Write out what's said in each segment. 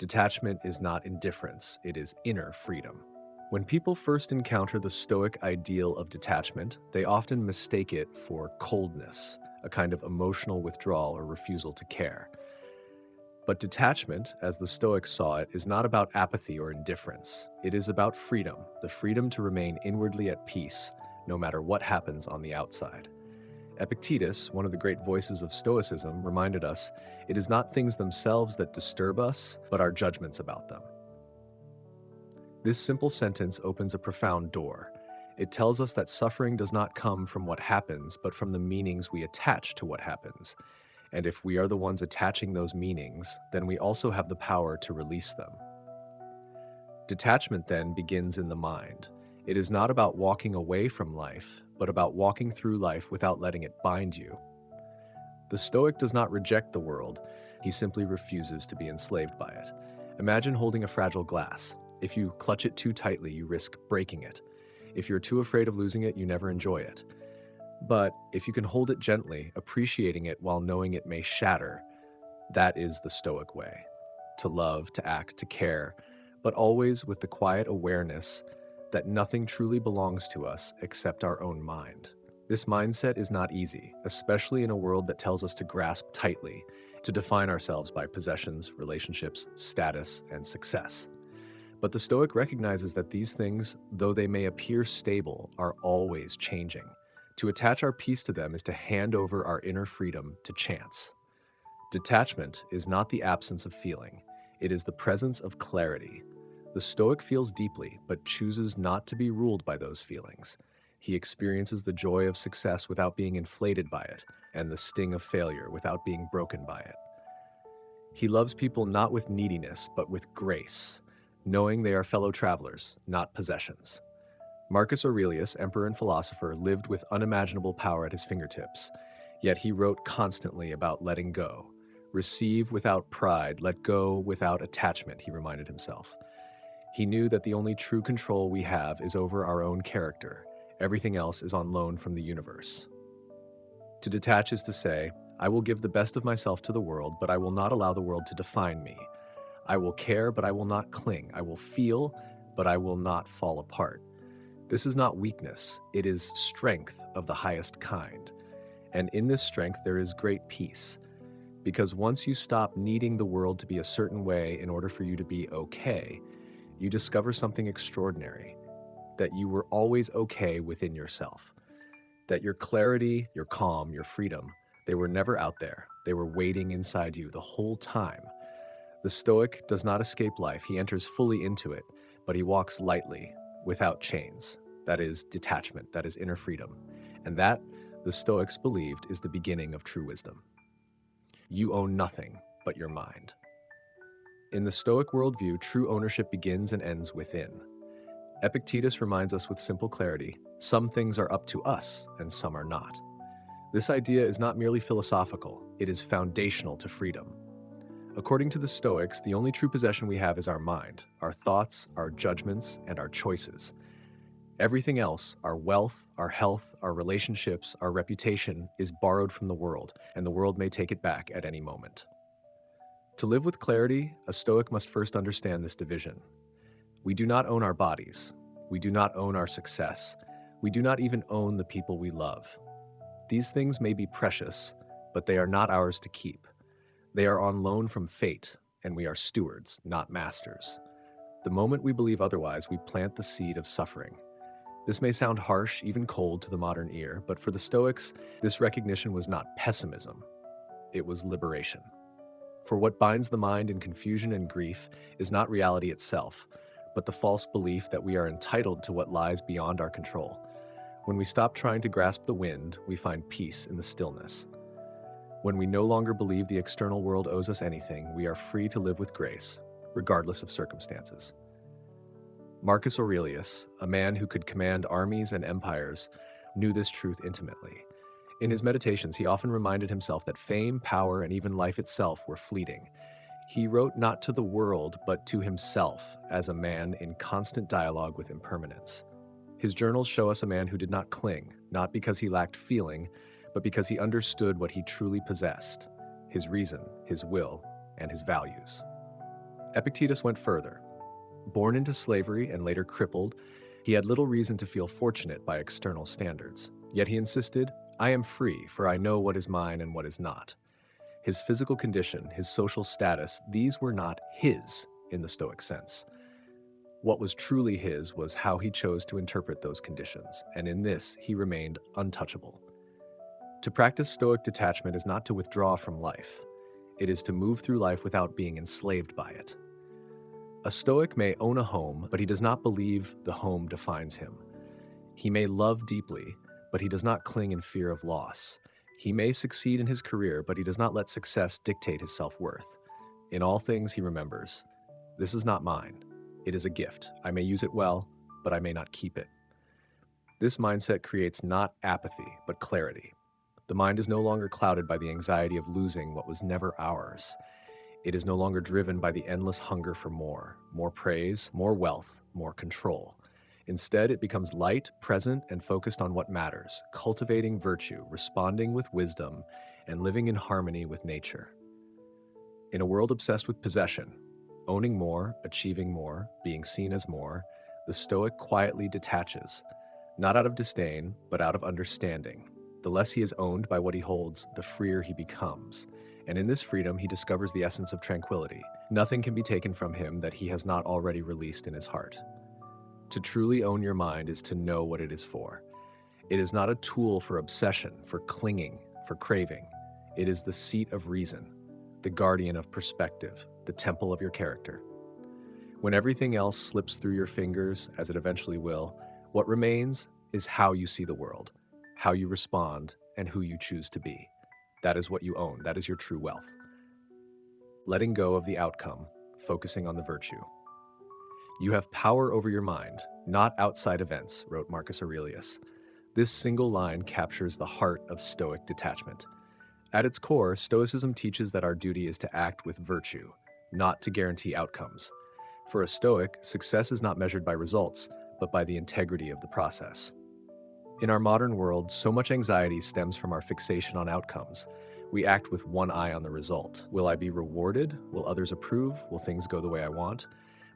Detachment is not indifference, it is inner freedom. When people first encounter the Stoic ideal of detachment, they often mistake it for coldness, a kind of emotional withdrawal or refusal to care. But detachment, as the Stoics saw it, is not about apathy or indifference. It is about freedom, the freedom to remain inwardly at peace, no matter what happens on the outside. Epictetus, one of the great voices of Stoicism, reminded us it is not things themselves that disturb us, but our judgments about them. This simple sentence opens a profound door. It tells us that suffering does not come from what happens, but from the meanings we attach to what happens. And if we are the ones attaching those meanings, then we also have the power to release them. Detachment then begins in the mind. It is not about walking away from life, but about walking through life without letting it bind you. The Stoic does not reject the world, he simply refuses to be enslaved by it. Imagine holding a fragile glass. If you clutch it too tightly, you risk breaking it. If you're too afraid of losing it, you never enjoy it. But if you can hold it gently, appreciating it while knowing it may shatter, that is the Stoic way. To love, to act, to care, but always with the quiet awareness that nothing truly belongs to us except our own mind. This mindset is not easy, especially in a world that tells us to grasp tightly, to define ourselves by possessions, relationships, status, and success. But the Stoic recognizes that these things, though they may appear stable, are always changing. To attach our peace to them is to hand over our inner freedom to chance. Detachment is not the absence of feeling, it is the presence of clarity. The Stoic feels deeply, but chooses not to be ruled by those feelings. He experiences the joy of success without being inflated by it, and the sting of failure without being broken by it. He loves people not with neediness, but with grace, knowing they are fellow travelers, not possessions. Marcus Aurelius, emperor and philosopher, lived with unimaginable power at his fingertips, yet he wrote constantly about letting go. Receive without pride, let go without attachment, he reminded himself. He knew that the only true control we have is over our own character. Everything else is on loan from the universe. To detach is to say, I will give the best of myself to the world, but I will not allow the world to define me. I will care, but I will not cling. I will feel, but I will not fall apart. This is not weakness, it is strength of the highest kind. And in this strength there is great peace. Because once you stop needing the world to be a certain way in order for you to be okay, you discover something extraordinary, that you were always okay within yourself. That your clarity, your calm, your freedom, they were never out there. They were waiting inside you the whole time. The Stoic does not escape life, he enters fully into it, but he walks lightly, without chains. That is detachment, that is inner freedom. And that, the Stoics believed, is the beginning of true wisdom. You own nothing but your mind. In the Stoic worldview, true ownership begins and ends within. Epictetus reminds us with simple clarity, some things are up to us and some are not. This idea is not merely philosophical, it is foundational to freedom. According to the Stoics, the only true possession we have is our mind, our thoughts, our judgments, and our choices. Everything else, our wealth, our health, our relationships, our reputation, is borrowed from the world, and the world may take it back at any moment. To live with clarity, a Stoic must first understand this division. We do not own our bodies. We do not own our success. We do not even own the people we love. These things may be precious, but they are not ours to keep. They are on loan from fate, and we are stewards, not masters. The moment we believe otherwise, we plant the seed of suffering. This may sound harsh, even cold to the modern ear, but for the Stoics, this recognition was not pessimism. It was liberation. For what binds the mind in confusion and grief is not reality itself, but the false belief that we are entitled to what lies beyond our control. When we stop trying to grasp the wind, we find peace in the stillness. When we no longer believe the external world owes us anything, we are free to live with grace, regardless of circumstances. Marcus Aurelius, a man who could command armies and empires, knew this truth intimately. In his meditations, he often reminded himself that fame, power, and even life itself were fleeting. He wrote not to the world, but to himself, as a man in constant dialogue with impermanence. His journals show us a man who did not cling, not because he lacked feeling, but because he understood what he truly possessed, his reason, his will, and his values. Epictetus went further. Born into slavery and later crippled, he had little reason to feel fortunate by external standards. Yet he insisted, "I am free, for I know what is mine and what is not." His physical condition, his social status, these were not his in the Stoic sense. What was truly his was how he chose to interpret those conditions, and in this he remained untouchable. To practice Stoic detachment is not to withdraw from life. It is to move through life without being enslaved by it. A Stoic may own a home, but he does not believe the home defines him. He may love deeply, but he does not cling in fear of loss. He may succeed in his career, but he does not let success dictate his self-worth. In all things he remembers, "This is not mine. It is a gift. I may use it well, but I may not keep it." This mindset creates not apathy, but clarity. The mind is no longer clouded by the anxiety of losing what was never ours. It is no longer driven by the endless hunger for more praise, more wealth, more control. Instead, it becomes light, present, and focused on what matters, cultivating virtue, responding with wisdom, and living in harmony with nature. In a world obsessed with possession, owning more, achieving more, being seen as more, the Stoic quietly detaches, not out of disdain, but out of understanding. The less he is owned by what he holds, the freer he becomes. And in this freedom, he discovers the essence of tranquility. Nothing can be taken from him that he has not already released in his heart. To truly own your mind is to know what it is for. It is not a tool for obsession, for clinging, for craving. It is the seat of reason, the guardian of perspective, the temple of your character. When everything else slips through your fingers, as it eventually will, what remains is how you see the world, how you respond, and who you choose to be. That is what you own. That is your true wealth. Letting go of the outcome, focusing on the virtue. "You have power over your mind, not outside events," wrote Marcus Aurelius. This single line captures the heart of Stoic detachment. At its core, Stoicism teaches that our duty is to act with virtue, not to guarantee outcomes. For a Stoic, success is not measured by results, but by the integrity of the process. In our modern world, so much anxiety stems from our fixation on outcomes. We act with one eye on the result. Will I be rewarded? Will others approve? Will things go the way I want?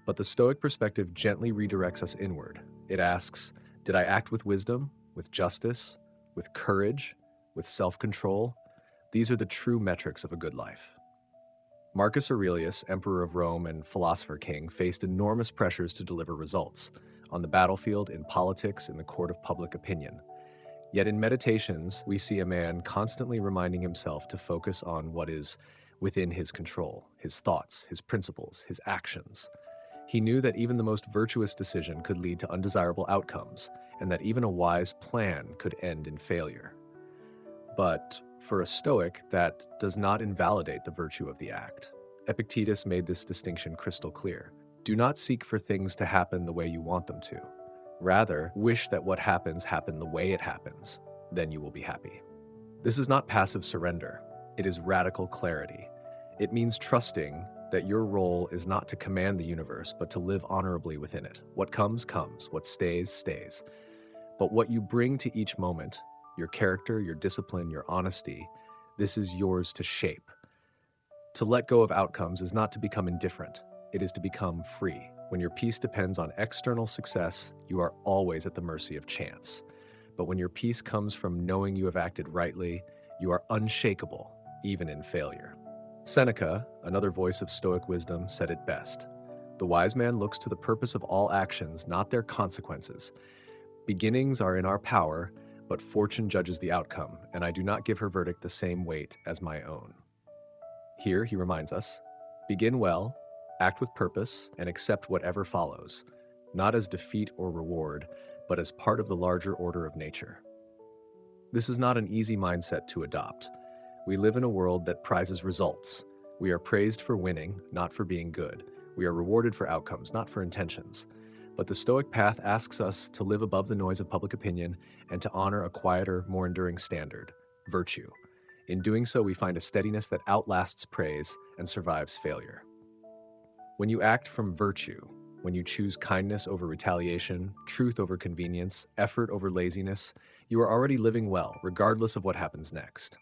But the Stoic perspective gently redirects us inward. It asks, did I act with wisdom, with justice, with courage, with self-control? These are the true metrics of a good life. Marcus Aurelius, emperor of Rome and philosopher king, faced enormous pressures to deliver results, on the battlefield, in politics, in the court of public opinion. Yet in Meditations, we see a man constantly reminding himself to focus on what is within his control, his thoughts, his principles, his actions. He knew that even the most virtuous decision could lead to undesirable outcomes, and that even a wise plan could end in failure. But for a Stoic, that does not invalidate the virtue of the act. Epictetus made this distinction crystal clear. Do not seek for things to happen the way you want them to. Rather, wish that what happens happen the way it happens. Then you will be happy. This is not passive surrender. It is radical clarity. It means trusting that your role is not to command the universe, but to live honorably within it. What comes, comes. What stays, stays. But what you bring to each moment, your character, your discipline, your honesty, this is yours to shape. To let go of outcomes is not to become indifferent. It is to become free. When your peace depends on external success, you are always at the mercy of chance. But when your peace comes from knowing you have acted rightly, you are unshakable, even in failure. Seneca, another voice of Stoic wisdom, said it best. The wise man looks to the purpose of all actions, not their consequences. Beginnings are in our power, but fortune judges the outcome, and I do not give her verdict the same weight as my own. Here, he reminds us, begin well, act with purpose, and accept whatever follows, not as defeat or reward, but as part of the larger order of nature. This is not an easy mindset to adopt. We live in a world that prizes results. We are praised for winning, not for being good. We are rewarded for outcomes, not for intentions. But the Stoic path asks us to live above the noise of public opinion and to honor a quieter, more enduring standard, virtue. In doing so, we find a steadiness that outlasts praise and survives failure. When you act from virtue, when you choose kindness over retaliation, truth over convenience, effort over laziness, you are already living well, regardless of what happens next.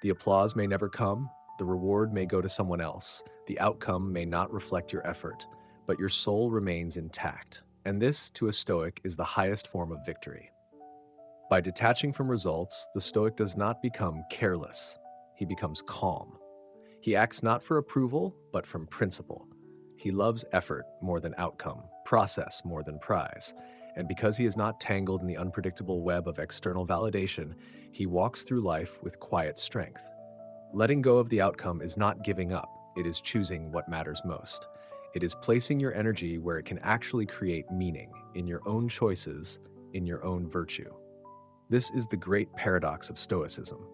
The applause may never come, The reward may go to someone else. The outcome may not reflect your effort, but your soul remains intact. And this, to a Stoic, is the highest form of victory. By detaching from results, the Stoic does not become careless. He becomes calm. He acts not for approval, but from principle. He loves effort more than outcome, process more than prize. And because he is not tangled in the unpredictable web of external validation, he walks through life with quiet strength. Letting go of the outcome is not giving up, it is choosing what matters most. It is placing your energy where it can actually create meaning, in your own choices, in your own virtue. This is the great paradox of Stoicism.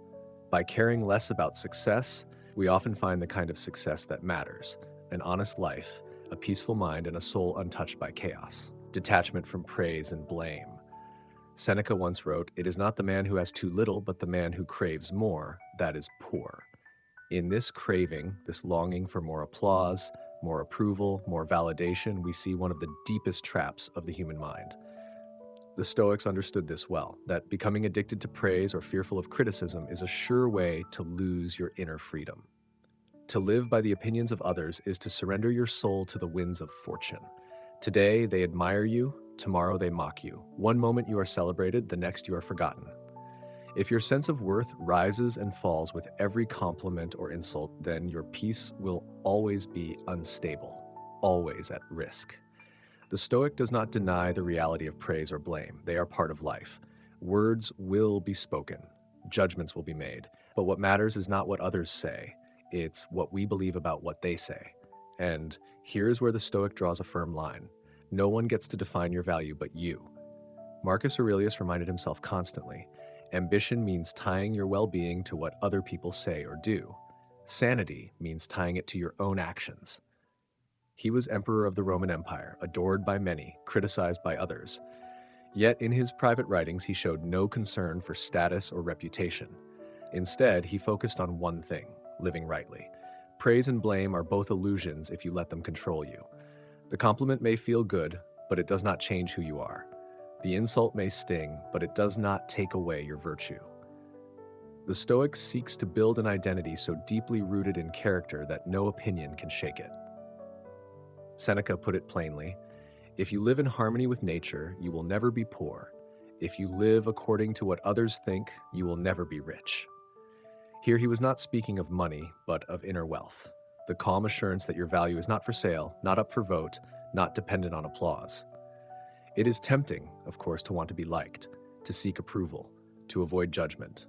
By caring less about success, we often find the kind of success that matters: an honest life, a peaceful mind, and a soul untouched by chaos. Detachment from praise and blame. Seneca once wrote, "It is not the man who has too little, but the man who craves more, that is poor." In this craving, this longing for more applause, more approval, more validation, we see one of the deepest traps of the human mind. The Stoics understood this well, that becoming addicted to praise or fearful of criticism is a sure way to lose your inner freedom. To live by the opinions of others is to surrender your soul to the winds of fortune. Today they admire you, tomorrow they mock you. One moment you are celebrated, the next you are forgotten. If your sense of worth rises and falls with every compliment or insult, then your peace will always be unstable, always at risk. The Stoic does not deny the reality of praise or blame. They are part of life. Words will be spoken. Judgments will be made. But what matters is not what others say. It's what we believe about what they say. And here's where the Stoic draws a firm line. No one gets to define your value but you. Marcus Aurelius reminded himself constantly, ambition means tying your well-being to what other people say or do. Sanity means tying it to your own actions. He was emperor of the Roman Empire, adored by many, criticized by others. Yet in his private writings, he showed no concern for status or reputation. Instead, he focused on one thing: living rightly. Praise and blame are both illusions if you let them control you. The compliment may feel good, but it does not change who you are. The insult may sting, but it does not take away your virtue. The Stoic seeks to build an identity so deeply rooted in character that no opinion can shake it. Seneca put it plainly, "If you live in harmony with nature, you will never be poor. If you live according to what others think, you will never be rich." Here he was not speaking of money, but of inner wealth, the calm assurance that your value is not for sale, not up for vote, not dependent on applause. It is tempting, of course, to want to be liked, to seek approval, to avoid judgment.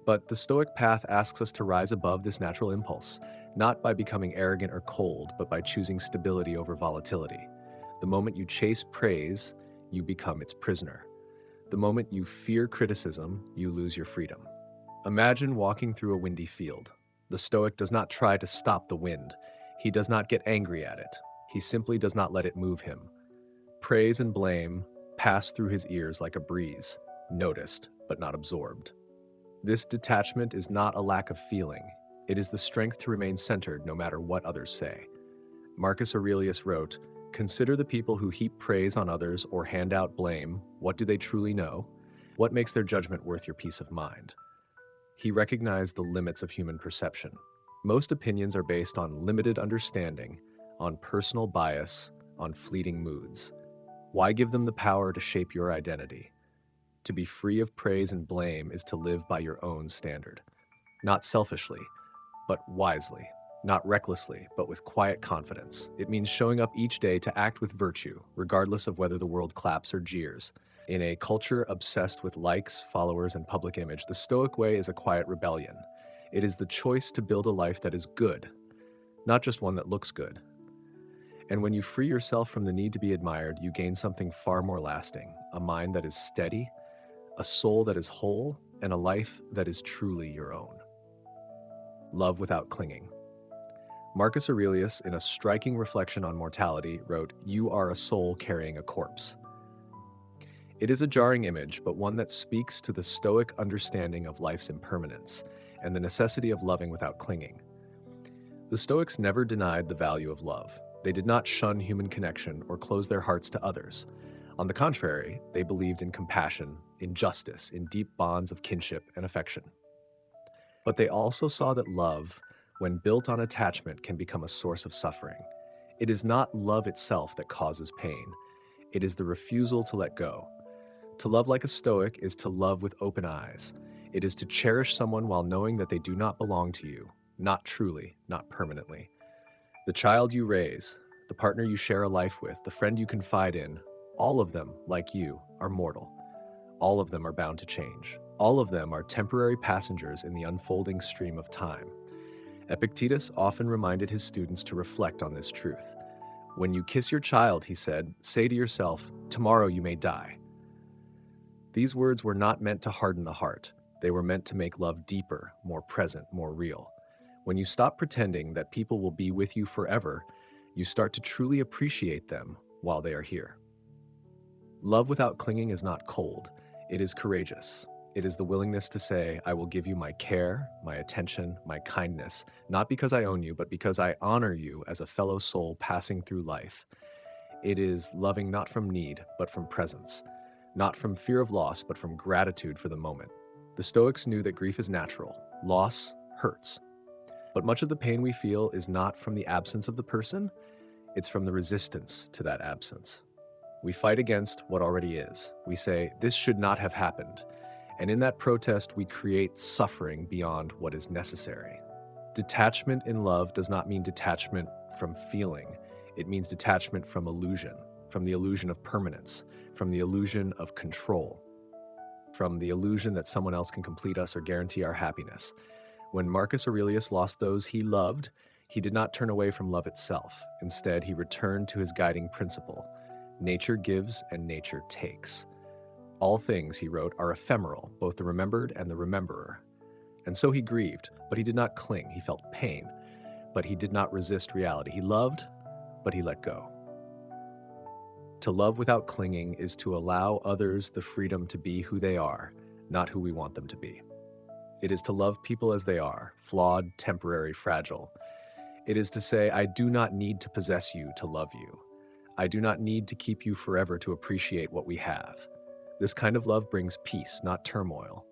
But the Stoic path asks us to rise above this natural impulse, not by becoming arrogant or cold, but by choosing stability over volatility. The moment you chase praise, you become its prisoner. The moment you fear criticism, you lose your freedom. Imagine walking through a windy field. The Stoic does not try to stop the wind. He does not get angry at it. He simply does not let it move him. Praise and blame pass through his ears like a breeze, noticed but not absorbed. This detachment is not a lack of feeling. It is the strength to remain centered no matter what others say. Marcus Aurelius wrote, "Consider the people who heap praise on others or hand out blame. What do they truly know? What makes their judgment worth your peace of mind?" He recognized the limits of human perception. Most opinions are based on limited understanding, on personal bias, on fleeting moods. Why give them the power to shape your identity? To be free of praise and blame is to live by your own standard. Not selfishly, but wisely. Not recklessly, but with quiet confidence. It means showing up each day to act with virtue, regardless of whether the world claps or jeers. In a culture obsessed with likes, followers, and public image, the Stoic way is a quiet rebellion. It is the choice to build a life that is good, not just one that looks good. And when you free yourself from the need to be admired, you gain something far more lasting: a mind that is steady, a soul that is whole, and a life that is truly your own. Love without clinging. Marcus Aurelius, in a striking reflection on mortality, wrote, "You are a soul carrying a corpse." It is a jarring image, but one that speaks to the Stoic understanding of life's impermanence and the necessity of loving without clinging. The Stoics never denied the value of love. They did not shun human connection or close their hearts to others. On the contrary, they believed in compassion, in justice, in deep bonds of kinship and affection. But they also saw that love, when built on attachment, can become a source of suffering. It is not love itself that causes pain. It is the refusal to let go. To love like a Stoic is to love with open eyes. It is to cherish someone while knowing that they do not belong to you, not truly, not permanently. The child you raise, the partner you share a life with, the friend you confide in, all of them, like you, are mortal. All of them are bound to change. All of them are temporary passengers in the unfolding stream of time. Epictetus often reminded his students to reflect on this truth. When you kiss your child, he said, say to yourself, tomorrow you may die. These words were not meant to harden the heart. They were meant to make love deeper, more present, more real. When you stop pretending that people will be with you forever, you start to truly appreciate them while they are here. Love without clinging is not cold. It is courageous. It is the willingness to say, I will give you my care, my attention, my kindness, not because I own you, but because I honor you as a fellow soul passing through life. It is loving not from need, but from presence, not from fear of loss, but from gratitude for the moment. The Stoics knew that grief is natural. Loss hurts. But much of the pain we feel is not from the absence of the person, it's from the resistance to that absence. We fight against what already is. We say, this should not have happened. And in that protest, we create suffering beyond what is necessary. Detachment in love does not mean detachment from feeling. It means detachment from illusion, from the illusion of permanence, from the illusion of control, from the illusion that someone else can complete us or guarantee our happiness. When Marcus Aurelius lost those he loved, he did not turn away from love itself. Instead, he returned to his guiding principle. Nature gives and nature takes. All things, he wrote, are ephemeral, both the remembered and the rememberer. And so he grieved, but he did not cling. He felt pain, but he did not resist reality. He loved, but he let go. To love without clinging is to allow others the freedom to be who they are, not who we want them to be. It is to love people as they are, flawed, temporary, fragile. It is to say, I do not need to possess you to love you. I do not need to keep you forever to appreciate what we have. This kind of love brings peace, not turmoil.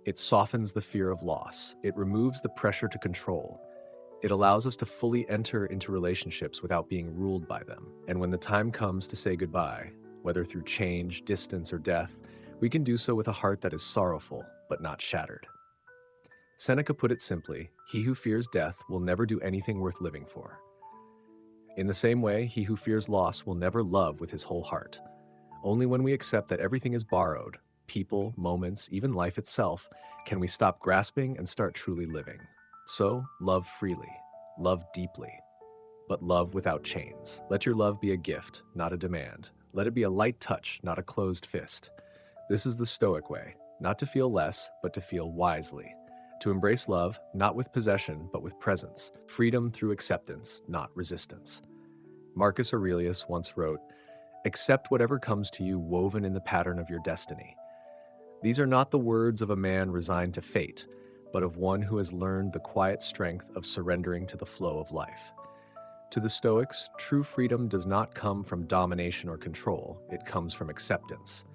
It softens the fear of loss. It removes the pressure to control. It allows us to fully enter into relationships without being ruled by them. And when the time comes to say goodbye, whether through change, distance, or death, we can do so with a heart that is sorrowful, but not shattered. Seneca put it simply, he who fears death will never do anything worth living for. In the same way, he who fears loss will never love with his whole heart. Only when we accept that everything is borrowed, people, moments, even life itself, can we stop grasping and start truly living. So, love freely, love deeply, but love without chains. Let your love be a gift, not a demand. Let it be a light touch, not a closed fist. This is the Stoic way, not to feel less, but to feel wisely. To embrace love, not with possession, but with presence. Freedom through acceptance, not resistance. Marcus Aurelius once wrote, accept whatever comes to you woven in the pattern of your destiny. These are not the words of a man resigned to fate, but of one who has learned the quiet strength of surrendering to the flow of life. To the Stoics, true freedom does not come from domination or control. It comes from acceptance,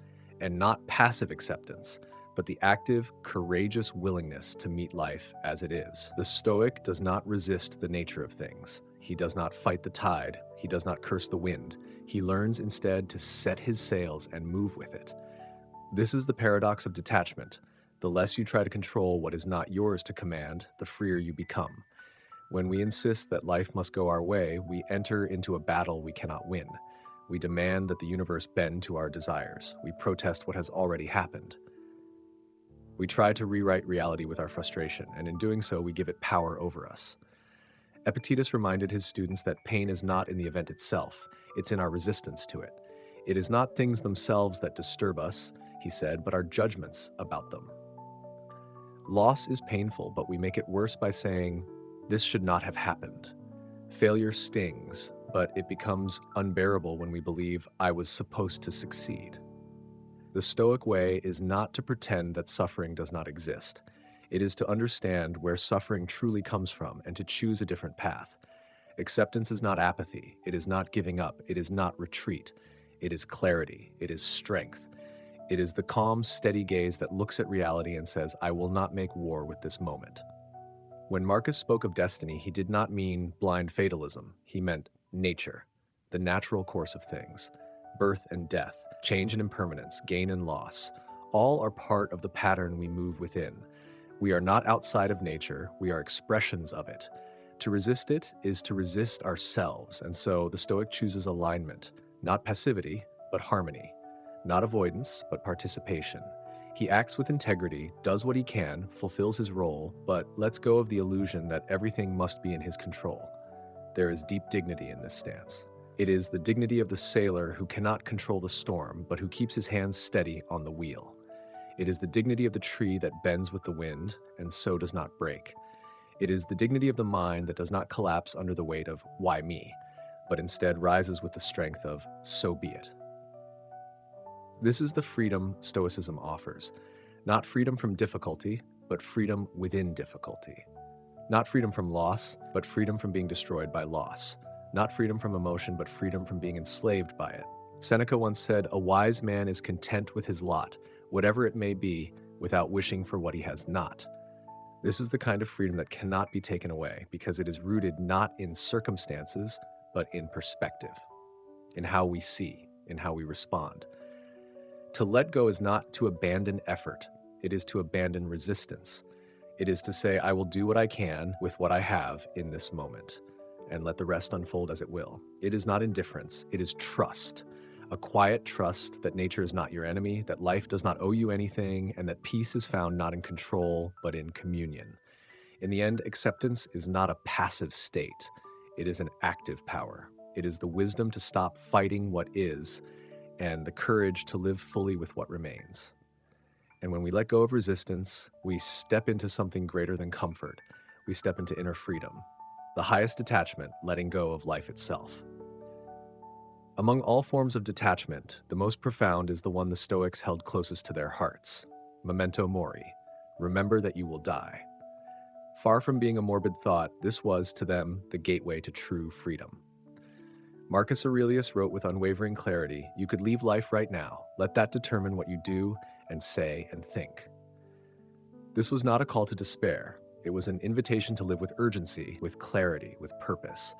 and not passive acceptance, but the active, courageous willingness to meet life as it is. The Stoic does not resist the nature of things. He does not fight the tide. He does not curse the wind. He learns instead to set his sails and move with it. This is the paradox of detachment. The less you try to control what is not yours to command, the freer you become. When we insist that life must go our way, we enter into a battle we cannot win. We demand that the universe bend to our desires. We protest what has already happened. We try to rewrite reality with our frustration, and in doing so, we give it power over us. Epictetus reminded his students that pain is not in the event itself, it's in our resistance to it. It is not things themselves that disturb us, he said, but our judgments about them. Loss is painful, but we make it worse by saying, this should not have happened. Failure stings, but it becomes unbearable when we believe, I was supposed to succeed. The Stoic way is not to pretend that suffering does not exist. It is to understand where suffering truly comes from and to choose a different path. Acceptance is not apathy. It is not giving up. It is not retreat. It is clarity. It is strength. It is the calm, steady gaze that looks at reality and says, I will not make war with this moment. When Marcus spoke of destiny, he did not mean blind fatalism. He meant nature, the natural course of things. Birth and death, change and impermanence, gain and loss, all are part of the pattern we move within. We are not outside of nature, we are expressions of it. To resist it is to resist ourselves, and so the Stoic chooses alignment, not passivity, but harmony, not avoidance, but participation. He acts with integrity, does what he can, fulfills his role, but lets go of the illusion that everything must be in his control. There is deep dignity in this stance. It is the dignity of the sailor who cannot control the storm, but who keeps his hands steady on the wheel. It is the dignity of the tree that bends with the wind, and so does not break. It is the dignity of the mind that does not collapse under the weight of "why me," but instead rises with the strength of "so be it." This is the freedom Stoicism offers. Not freedom from difficulty, but freedom within difficulty. Not freedom from loss, but freedom from being destroyed by loss. Not freedom from emotion, but freedom from being enslaved by it. Seneca once said, "A wise man is content with his lot, whatever it may be, without wishing for what he has not." This is the kind of freedom that cannot be taken away because it is rooted not in circumstances, but in perspective, in how we see, in how we respond. To let go is not to abandon effort, it is to abandon resistance. It is to say, I will do what I can with what I have in this moment, and let the rest unfold as it will. It is not indifference, it is trust. A quiet trust that nature is not your enemy, that life does not owe you anything, and that peace is found not in control, but in communion. In the end, acceptance is not a passive state. It is an active power. It is the wisdom to stop fighting what is, and the courage to live fully with what remains. And when we let go of resistance, we step into something greater than comfort. We step into inner freedom, the highest detachment, letting go of life itself. Among all forms of detachment, the most profound is the one the Stoics held closest to their hearts. Memento mori, remember that you will die. Far from being a morbid thought, this was, to them, the gateway to true freedom. Marcus Aurelius wrote with unwavering clarity, "You could leave life right now. Let that determine what you do and say and think." This was not a call to despair. It was an invitation to live with urgency, with clarity, with purpose.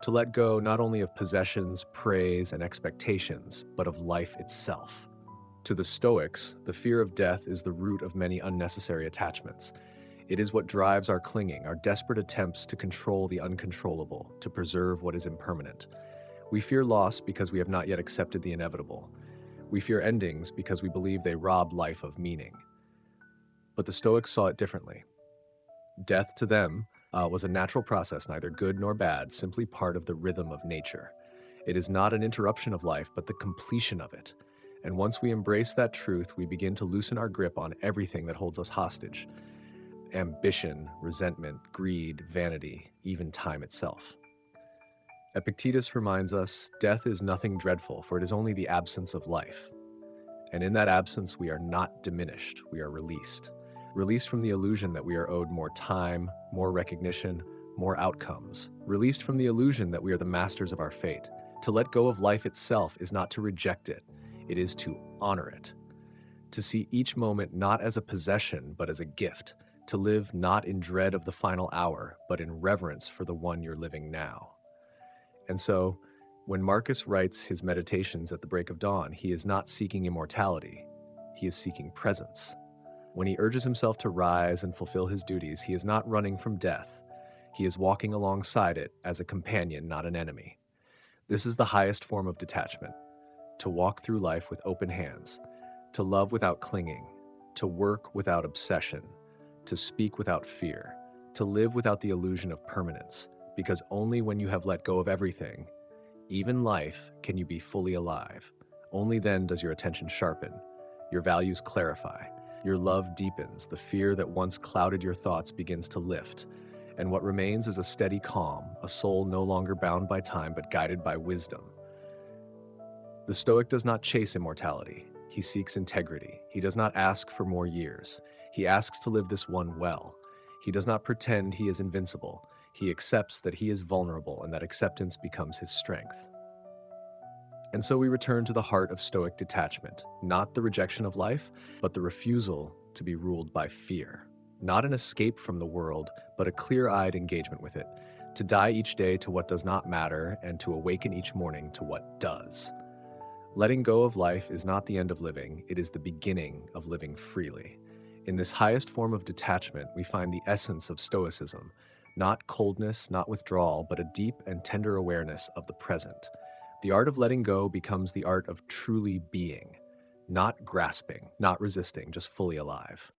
To let go not only of possessions, praise, and expectations, but of life itself. To the Stoics, the fear of death is the root of many unnecessary attachments. It is what drives our clinging, our desperate attempts to control the uncontrollable, to preserve what is impermanent. We fear loss because we have not yet accepted the inevitable. We fear endings because we believe they rob life of meaning. But the Stoics saw it differently. Death to them was a natural process, neither good nor bad, simply part of the rhythm of nature. It is not an interruption of life, but the completion of it. And once we embrace that truth, we begin to loosen our grip on everything that holds us hostage. Ambition, resentment, greed, vanity, even time itself. Epictetus reminds us, death is nothing dreadful, for it is only the absence of life. And in that absence, we are not diminished, we are released. Released from the illusion that we are owed more time, more recognition, more outcomes. Released from the illusion that we are the masters of our fate. To let go of life itself is not to reject it, it is to honor it. To see each moment not as a possession, but as a gift. To live not in dread of the final hour, but in reverence for the one you're living now. And so, when Marcus writes his meditations at the break of dawn, he is not seeking immortality, he is seeking presence. When he urges himself to rise and fulfill his duties, he is not running from death, he is walking alongside it as a companion, not an enemy. This is the highest form of detachment, to walk through life with open hands, to love without clinging, to work without obsession, to speak without fear, to live without the illusion of permanence, because only when you have let go of everything, even life, can you be fully alive. Only then does your attention sharpen, your values clarify, your love deepens, the fear that once clouded your thoughts begins to lift, and what remains is a steady calm, a soul no longer bound by time but guided by wisdom. The Stoic does not chase immortality, he seeks integrity. He does not ask for more years, he asks to live this one well. He does not pretend he is invincible, he accepts that he is vulnerable and that acceptance becomes his strength. And so we return to the heart of Stoic detachment, not the rejection of life, but the refusal to be ruled by fear. not an escape from the world, but a clear-eyed engagement with it, to die each day to what does not matter and to awaken each morning to what does. Letting go of life is not the end of living, it is the beginning of living freely. In this highest form of detachment, we find the essence of Stoicism, not coldness, not withdrawal, but a deep and tender awareness of the present. The art of letting go becomes the art of truly being, not grasping, not resisting, just fully alive.